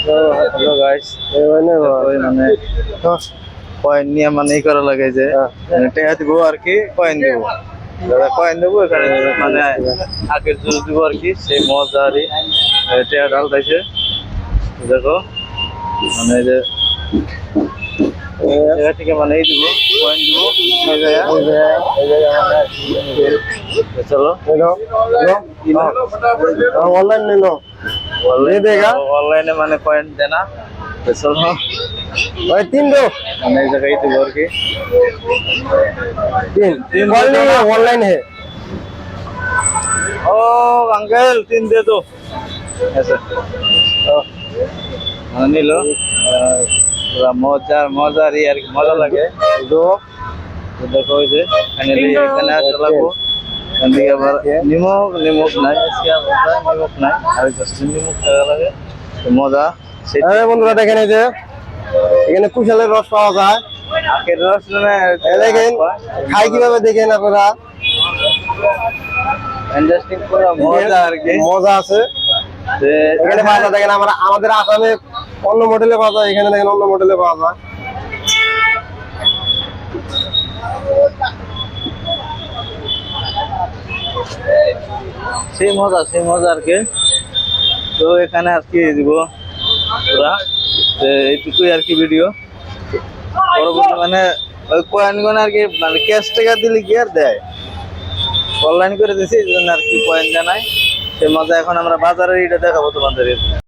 Hello guys, মানে coin নিয়ে মানে ই করা লাগে যে টাকা দিব আর কি, কয়েন দেবো দাদা, কয়েন দেবো এখানে মানে আগের জুস দিব আর কি। সেই মজা আর টাকা ঢালতেছে দেখো, মানে যে জায়গা থেকে মানে এই দিব, কয়েন দিব চলো ऑनलाइन ले लो, दे देगा অনলাইনে মানে কয়েন দেয় না। তো চলো भाई 3 दो মানে এই জায়গায় দিব আর কি। 3 ऑनलाइन है। ओ अंकल 3 दे दो ऐसा। तो নিল পুরা মজার আর কি, মজা লাগে। दो তো দেখো ওই যে এখানে আসতে লাগবো, এখান থেকে আবার নিমক নাই, নিমক নাই, আর জাস্ট নিমক থাকা লাগে। তো মজা আরে বন্ধুরা দেখেন, এই যে এখানে কুশালের রস পাওয়া যায়। আখের রস মানে দেখেন খাই কিভাবে, দেখেন আপনারা, ইন্টারেস্টিং পুরো মজা আর কি, মজা আছে। এখানে পাওয়া যায়, দেখেন আমাদের আসামে অন্য মডেলে পাওয়া যায়, এখানে দেখেন অন্য মডেলে পাওয়া যায়। সেই মজা আর কি। তো এখানে আর কি দিব পুরা, এইটুকুই আর কি ভিডিও। পরবর্তী মানে ওই কয়েন আর কি, মানে ক্যাশ টাকা দিলে কি আর দেয়, অনলাইন করে দিয়েছি এই জন্য আর কি কয়েন জানাই। সেই মজা এখন আমরা বাজারে এটা দেখাবো তোমাদের।